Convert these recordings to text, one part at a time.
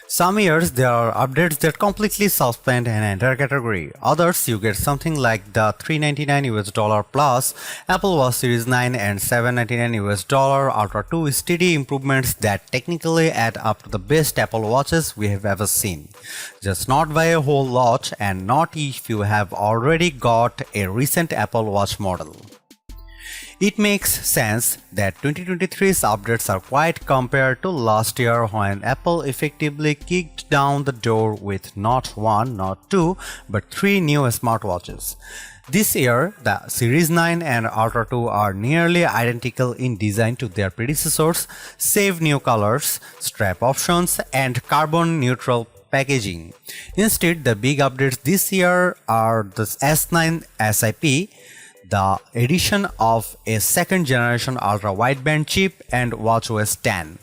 Some years there are updates that completely suspend an entire category. Others you get something like the $399 plus Apple Watch Series 9 and $799 Ultra 2 steady improvements that technically add up to the best Apple Watches we have ever seen. Just not by a whole lot, and not if you have already got a recent Apple Watch model. It makes sense that 2023's updates are quite compared to last year when Apple effectively kicked down the door with not one, not two, but three new smartwatches. This year, the Series 9 and Ultra 2 are nearly identical in design to their predecessors, save new colors, strap options, and carbon-neutral packaging. Instead, the big updates this year are the S9 SiP, the addition of a second generation ultra-wideband chip, and watchOS 10.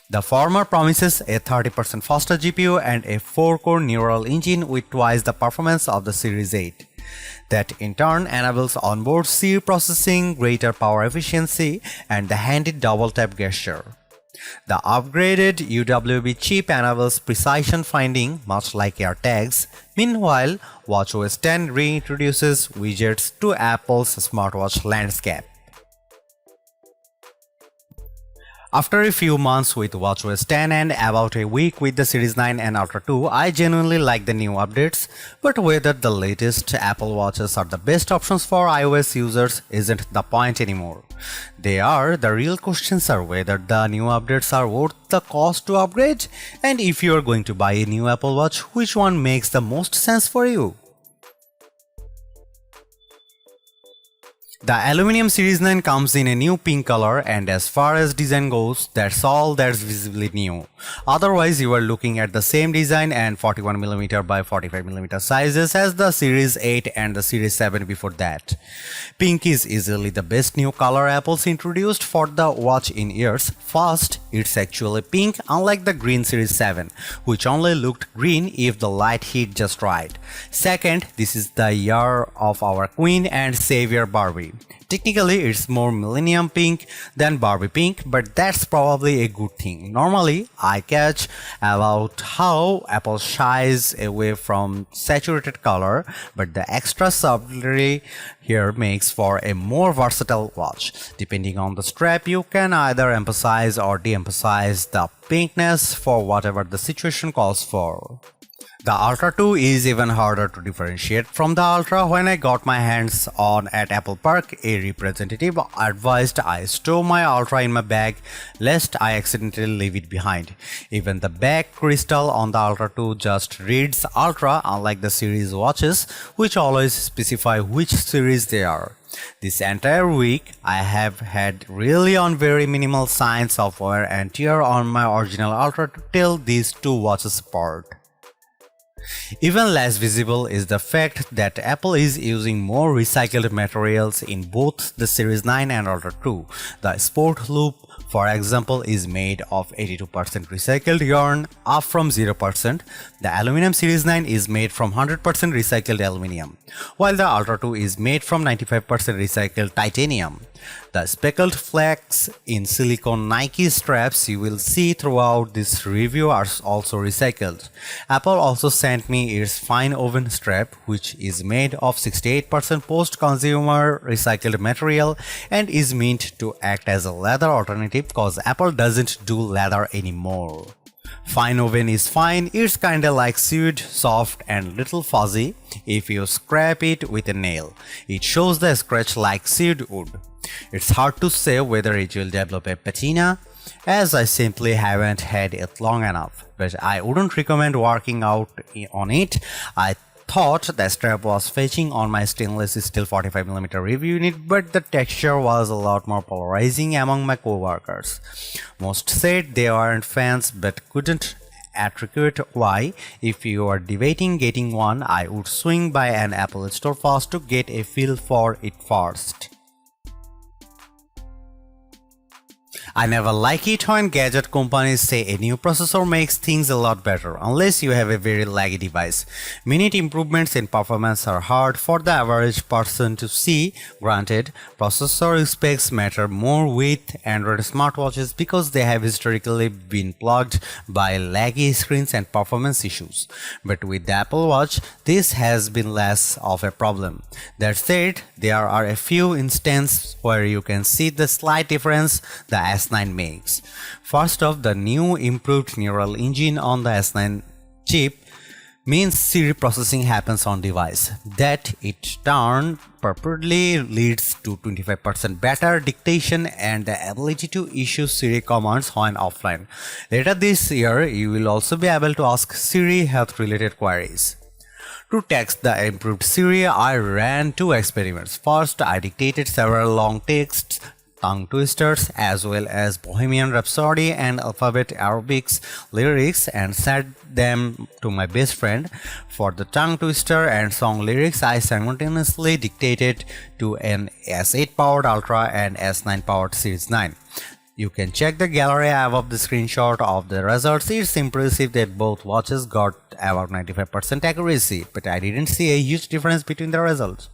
The former promises a 30% faster GPU and a 4-core neural engine with twice the performance of the Series 8. That in turn enables onboard Siri processing, greater power efficiency, and the handy double-tap gesture. The upgraded UWB chip enables precision finding, much like AirTags. Meanwhile, watchOS 10 reintroduces widgets to Apple's smartwatch landscape. After a few months with watchOS 10 and about a week with the Series 9 and Ultra 2, I genuinely like the new updates, but whether the latest Apple Watches are the best options for iOS users isn't the point anymore. The real questions are whether the new updates are worth the cost to upgrade, and if you are going to buy a new Apple Watch, which one makes the most sense for you. The Aluminum Series 9 comes in a new pink color, and as far as design goes, that's all that's visibly new. Otherwise, you are looking at the same design and 41mm by 45mm sizes as the Series 8 and the Series 7 before that. Pink is easily the best new color Apple's introduced for the watch in years. First, it's actually pink, unlike the green Series 7, which only looked green if the light hit just right. Second, this is the year of our queen and savior Barbie. Technically, it's more Millennium Pink than Barbie Pink, but that's probably a good thing. Normally, I catch about how Apple shies away from saturated color, but the extra subtlety here makes for a more versatile watch. Depending on the strap, you can either emphasize or de-emphasize the pinkness for whatever the situation calls for. The Ultra 2 is even harder to differentiate from the Ultra. When I got my hands on at Apple Park, a representative advised I stow my Ultra in my bag lest I accidentally leave it behind. Even the back crystal on the Ultra 2 just reads Ultra, unlike the series watches, which always specify which series they are. This entire week, I have had really on very minimal signs of wear and tear on my original Ultra to tell these two watches apart. Even less visible is the fact that Apple is using more recycled materials in both the Series 9 and Ultra 2. The Sport Loop, for example, is made of 82% recycled yarn, up from 0%. The Aluminum Series 9 is made from 100% recycled aluminum, while the Ultra 2 is made from 95% recycled titanium. The speckled flex in silicone Nike straps you will see throughout this review are also recycled. Apple also sent me its fine woven strap, which is made of 68% post-consumer recycled material and is meant to act as a leather alternative cause Apple doesn't do leather anymore. Fine woven is fine, it's kinda like suede, soft and little fuzzy. If you scrape it with a nail, it shows the scratch like suede would. It's hard to say whether it will develop a patina, as I simply haven't had it long enough, but I wouldn't recommend working out on it. I thought the strap was fetching on my stainless steel 45mm review unit, but the texture was a lot more polarizing among my co-workers. Most said they weren't fans but couldn't attribute why. If you are debating getting one, I would swing by an Apple store first to get a feel for it first. I never like it when gadget companies say a new processor makes things a lot better, unless you have a very laggy device. Minute improvements in performance are hard for the average person to see. Granted, processor specs matter more with Android smartwatches because they have historically been plagued by laggy screens and performance issues. But with the Apple Watch, this has been less of a problem. That said, there are a few instances where you can see the slight difference the S9 makes. First off, the new improved neural engine on the S9 chip means Siri processing happens on device. That it turn purportedly leads to 25% better dictation and the ability to issue Siri commands when offline. Later this year, you will also be able to ask Siri health-related queries. To test the improved Siri, I ran two experiments. First, I dictated several long texts, tongue twisters, as well as Bohemian Rhapsody and Alphabet Aerobics lyrics and sent them to my best friend. For the tongue twister and song lyrics, I simultaneously dictated to an S8 powered Ultra and S9 powered Series 9. You can check the gallery above the screenshot of the results. It's impressive that both watches got about 95% accuracy, but I didn't see a huge difference between the results.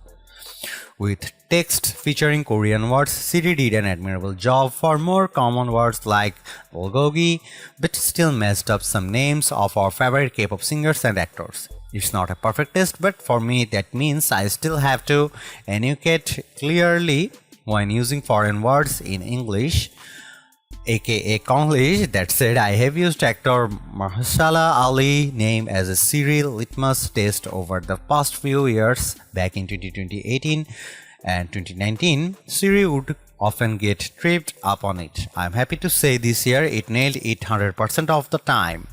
With text featuring Korean words, Siri did an admirable job for more common words like bulgogi, but still messed up some names of our favorite K-pop singers and actors. It's not a perfect test, but for me that means I still have to enunciate clearly when using foreign words in English, aka Konglish. That said, I have used actor Mahershala Ali name as a Siri litmus test over the past few years. Back in 2018 and 2019, Siri would often get tripped up on it. I'm happy to say this year it nailed it 100% of the time.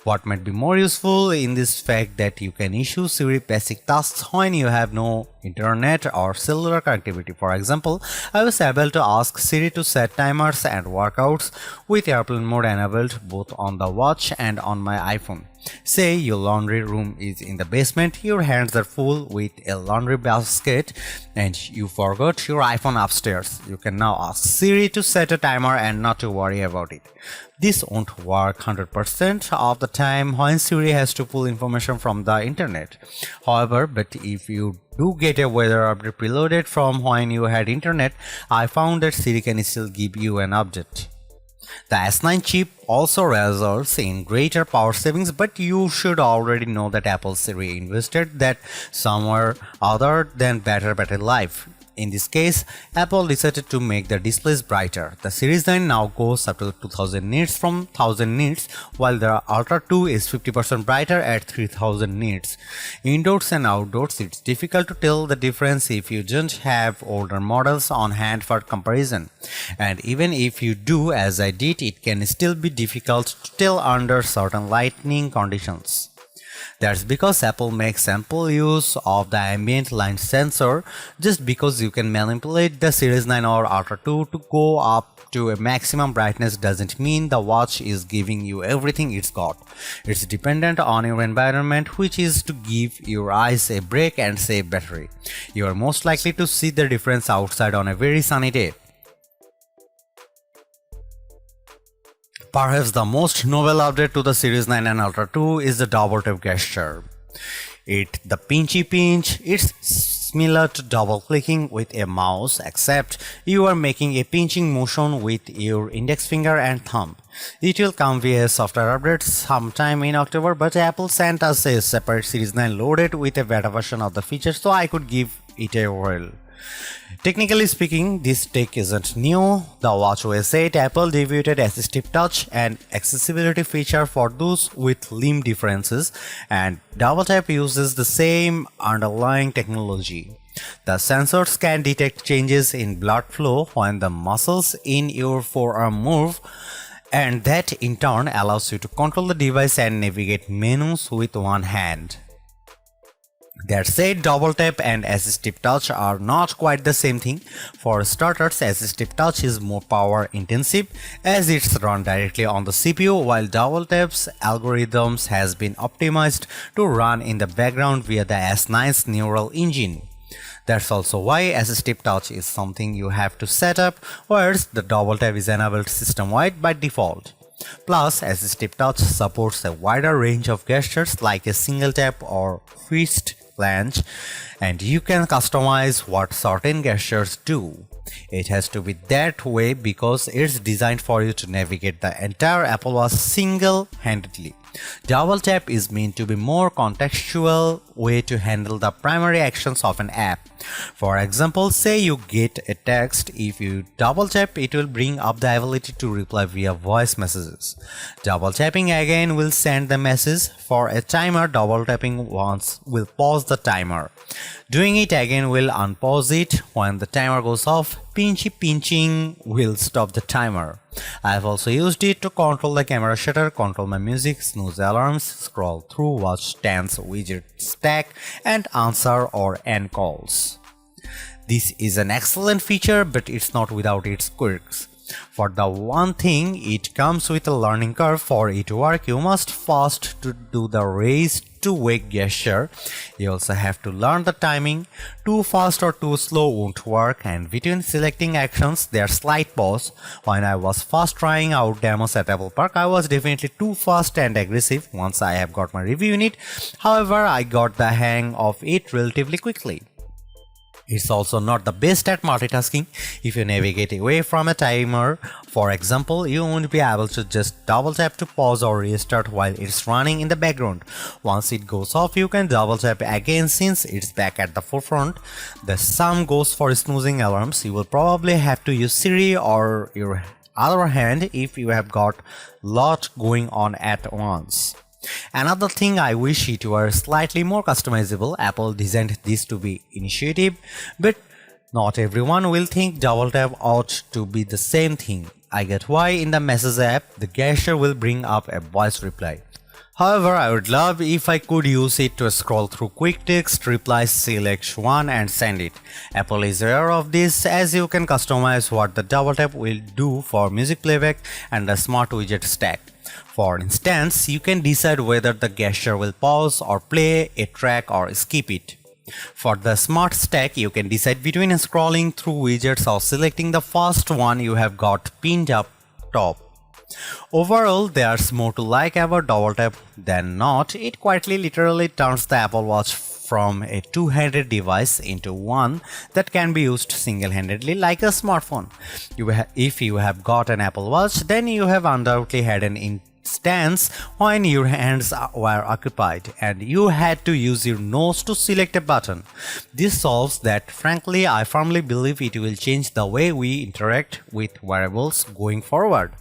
What might be more useful in this fact that you can issue Siri basic tasks when you have no internet or cellular connectivity. For example, I was able to ask Siri to set timers and workouts with airplane mode enabled both on the watch and on my iPhone. Say your laundry room is in the basement, your hands are full with a laundry basket and you forgot your iPhone upstairs. You can now ask Siri to set a timer and not to worry about it. This won't work 100% of the time when Siri has to pull information from the internet. However, but if you do get a weather update preloaded from when you had internet, I found that Siri can still give you an update. The S9 chip also results in greater power savings, but you should already know that Apple Siri invested that somewhere other than better battery life. In this case, Apple decided to make the displays brighter. The Series 9 now goes up to 2000 nits from 1000 nits, while the Ultra 2 is 50% brighter at 3000 nits. Indoors and outdoors, it's difficult to tell the difference if you don't have older models on hand for comparison. And even if you do, as I did, it can still be difficult to tell under certain lighting conditions. That's because Apple makes ample use of the ambient light sensor. Just because you can manipulate the Series 9 or Ultra 2 to go up to a maximum brightness doesn't mean the watch is giving you everything it's got. It's dependent on your environment, which is to give your eyes a break and save battery. You are most likely to see the difference outside on a very sunny day. Perhaps the most novel update to the Series 9 and Ultra 2 is the double tap gesture. The pinchy pinch, it's similar to double clicking with a mouse, except you are making a pinching motion with your index finger and thumb. It will come via software update sometime in October, but Apple sent us a separate Series 9 loaded with a beta version of the feature, so I could give it a whirl. Technically speaking, this tech isn't new. The watchOS 8 Apple debuted Assistive Touch, an accessibility feature for those with limb differences, and Double Tap uses the same underlying technology. The sensors can detect changes in blood flow when the muscles in your forearm move, and that in turn allows you to control the device and navigate menus with one hand. That said, Double Tap and Assistive Touch are not quite the same thing. For starters, Assistive Touch is more power intensive as it's run directly on the CPU, while Double Tap's algorithms has been optimized to run in the background via the S9's neural engine. That's also why assistive touch is something you have to set up, whereas the double tap is enabled system-wide by default. Plus, assistive touch supports a wider range of gestures like a single tap or fist flange, and you can customize what certain gestures do. It has to be that way because it's designed for you to navigate the entire Apple Watch single-handedly. Double tap is meant to be more contextual way to handle the primary actions of an app. For example, say you get a text, if you double tap it will bring up the ability to reply via voice messages. Double tapping again will send the message. For a timer, double tapping once will pause the timer. Doing it again will unpause it. When the timer goes off, pinching will stop the timer. I have also used it to control the camera shutter, control my music, snooze alarms, scroll through watch stands, widget stack, and answer or end calls. This is an excellent feature, but it's not without its quirks. For the one thing, it comes with a learning curve. For it to work, you must first to do the raise to wake gesture. You also have to learn the timing. Too fast or too slow won't work, and between selecting actions, there's slight pause. When I was first trying out demos at Apple Park, I was definitely too fast and aggressive. Once I have got my review in it, however, I got the hang of it relatively quickly. It's also not the best at multitasking. If you navigate away from a timer, for example, you won't be able to just double tap to pause or restart while it's running in the background. Once it goes off, you can double tap again since it's back at the forefront. The same goes for snoozing alarms. You will probably have to use Siri or your other hand if you have got lot going on at once. Another thing, I wish it were slightly more customizable. Apple designed this to be intuitive, but not everyone will think double tap ought to be the same thing. I get why in the Messages app the gesture will bring up a voice reply. However, I would love if I could use it to scroll through quick text, reply, select one and send it. Apple is aware of this, as you can customize what the double tap will do for music playback and the smart widget stack. For instance, you can decide whether the gesture will pause or play a track or skip it. For the smart stack, you can decide between scrolling through widgets or selecting the first one you have got pinned up top. Overall, there's more to like about double tap than not. It quietly literally turns the Apple Watch from a two-handed device into one that can be used single-handedly like a smartphone. If you have got an Apple Watch, then you have undoubtedly had an instance when your hands were occupied and you had to use your nose to select a button. This solves that. Frankly, I firmly believe it will change the way we interact with wearables going forward.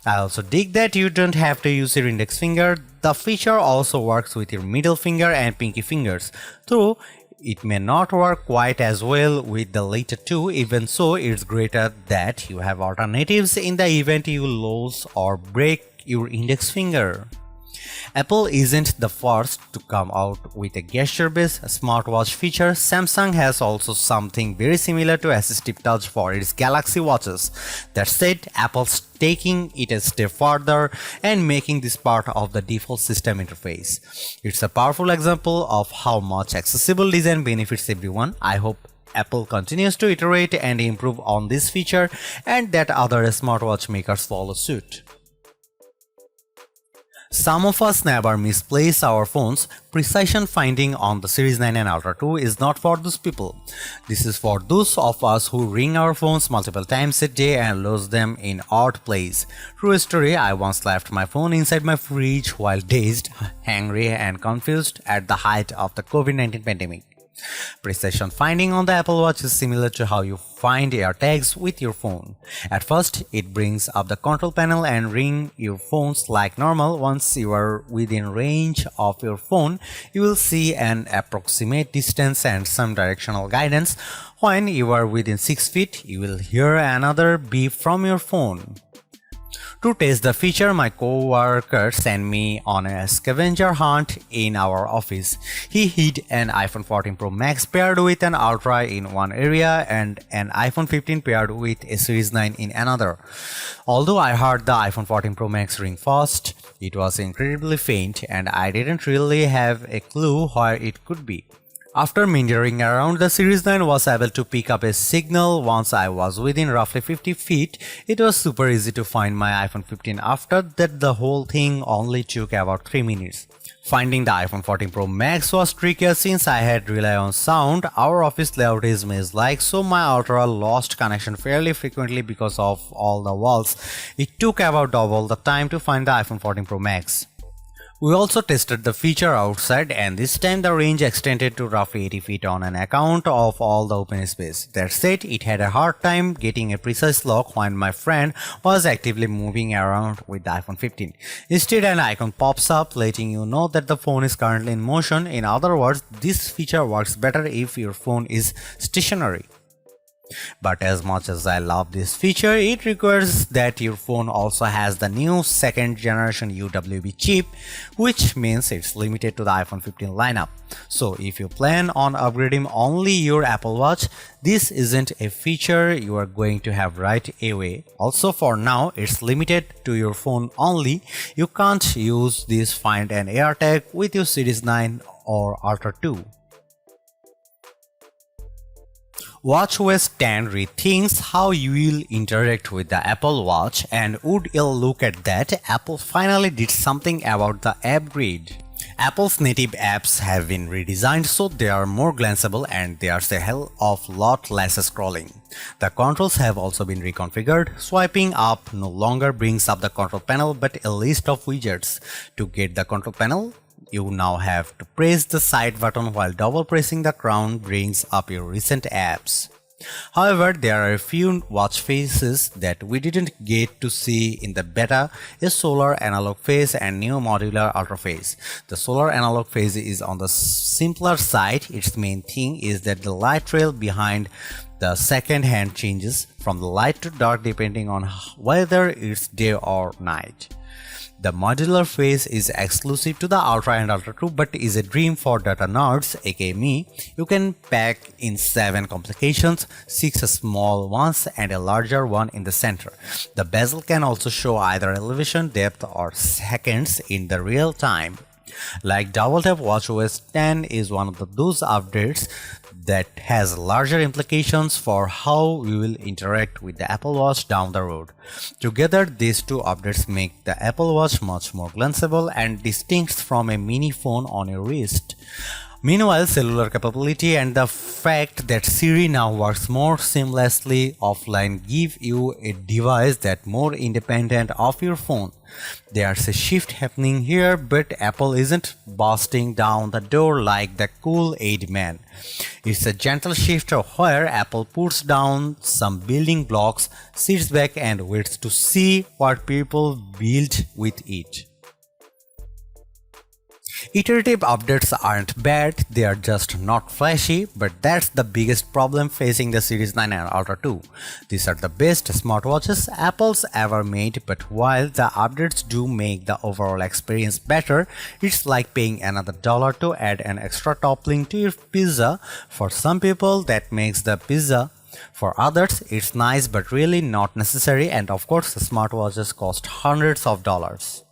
I also dig that you don't have to use your index finger. The feature also works with your middle finger and pinky fingers, though it may not work quite as well with the later two. Even so, it's greater that you have alternatives in the event you lose or break your index finger. Apple isn't the first to come out with a gesture-based smartwatch feature. Samsung has also something very similar to assistive touch for its Galaxy watches. That said, Apple's taking it a step further and making this part of the default system interface. It's a powerful example of how much accessible design benefits everyone. I hope Apple continues to iterate and improve on this feature and that other smartwatch makers follow suit. Some of us never misplace our phones. Precision finding on the Series 9 and Ultra 2 is not for those people. This is for those of us who ring our phones multiple times a day and lose them in odd places. True story, I once left my phone inside my fridge while dazed, hungry and confused at the height of the COVID-19 pandemic. Precision finding on the Apple Watch is similar to how you find AirTags with your phone. At first, it brings up the control panel and ring your phones like normal. Once you are within range of your phone, you will see an approximate distance and some directional guidance. When you are within 6 feet, you will hear another beep from your phone. To test the feature, my co-worker sent me on a scavenger hunt in our office. He hid an iPhone 14 Pro Max paired with an Ultra in one area and an iPhone 15 paired with a Series 9 in another. Although I heard the iPhone 14 Pro Max ring first, it was incredibly faint and I didn't really have a clue where it could be. After meandering around, the Series 9 was able to pick up a signal once I was within roughly 50 feet. It was super easy to find my iPhone 15. After that, the whole thing only took about 3 minutes. Finding the iPhone 14 Pro Max was trickier since I had rely on sound. Our office layout is maze-like, so my Ultra lost connection fairly frequently because of all the walls. It took about double the time to find the iPhone 14 Pro Max. We also tested the feature outside, and this time the range extended to roughly 80 feet on an account of all the open space. That said, it had a hard time getting a precise lock when my friend was actively moving around with the iPhone 15. Instead, an icon pops up letting you know that the phone is currently in motion. In other words, this feature works better if your phone is stationary. But as much as I love this feature, it requires that your phone also has the new second generation UWB chip, which means it's limited to the iPhone 15 lineup. So if you plan on upgrading only your Apple Watch, this isn't a feature you are going to have right away. Also, for now, it's limited to your phone only. You can't use this Find an AirTag with your Series 9 or Ultra 2. WatchOS 10 rethinks how you will interact with the Apple Watch, and would you look at that, Apple finally did something about the app grid. Apple's native apps have been redesigned so they are more glanceable and there's a hell of lot less scrolling. The controls have also been reconfigured. Swiping up no longer brings up the control panel but a list of widgets. To get the control panel, you now have to press the side button while double pressing the crown brings up your recent apps. However, there are a few watch faces that we didn't get to see in the beta: a solar analog phase and new modular ultra phase. The solar analog phase is on the simpler side. Its main thing is that the light trail behind the second hand changes from light to dark depending on whether it's day or night. The modular phase is exclusive to the Ultra and Ultra 2 but is a dream for data nerds, aka me. You can pack in 7 complications, 6 small ones and a larger one in the center. The bezel can also show either elevation, depth or seconds in the real time. Like Double Tap, WatchOS 10 is one of those updates that has larger implications for how we will interact with the Apple Watch down the road. Together, these two updates make the Apple Watch much more glanceable and distinct from a mini phone on your wrist. Meanwhile, cellular capability and the fact that Siri now works more seamlessly offline give you a device that's more independent of your phone. There's a shift happening here, but Apple isn't busting down the door like the cool aid man. It's a gentle shift where Apple puts down some building blocks, sits back and waits to see what people build with it. Iterative updates aren't bad, they are just not flashy, but that's the biggest problem facing the Series 9 and Ultra 2. These are the best smartwatches Apple's ever made, but while the updates do make the overall experience better, it's like paying another dollar to add an extra topping to your pizza. For some people, that makes the pizza. For others, it's nice but really not necessary, and of course, smartwatches cost hundreds of dollars.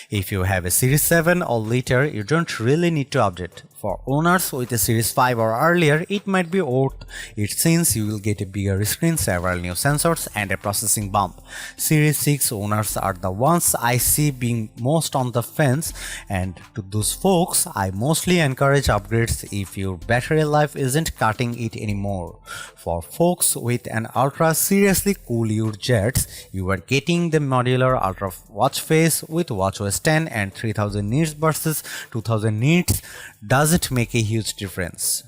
If you have a Series 7 or later, you don't really need to update. For owners with a Series 5 or earlier, it might be worth it since you will get a bigger screen, several new sensors, and a processing bump. Series 6 owners are the ones I see being most on the fence, and to those folks, I mostly encourage upgrades if your battery life isn't cutting it anymore. For folks with an Ultra, seriously cool your jets. You are getting the modular Ultra watch face with WatchOS 10 and 3000 nits versus 2000 nits doesn't make a huge difference.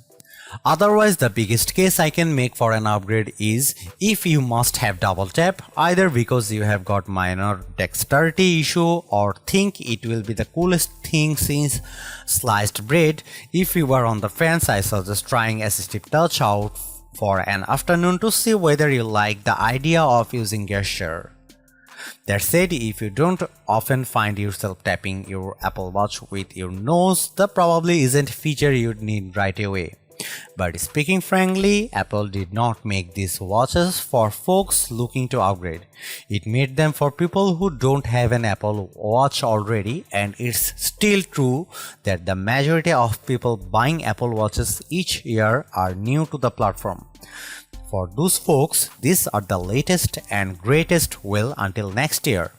Otherwise, the biggest case I can make for an upgrade is if you must have double tap, either because you have got minor dexterity issue or think it will be the coolest thing since sliced bread. If you are on the fence, I suggest trying assistive touch out for an afternoon to see whether you like the idea of using gesture. That said, if you don't often find yourself tapping your Apple Watch with your nose, that probably isn't a feature you'd need right away. But speaking frankly, Apple did not make these watches for folks looking to upgrade. It made them for people who don't have an Apple Watch already, and it's still true that the majority of people buying Apple Watches each year are new to the platform. For those folks, these are the latest and greatest will until next year.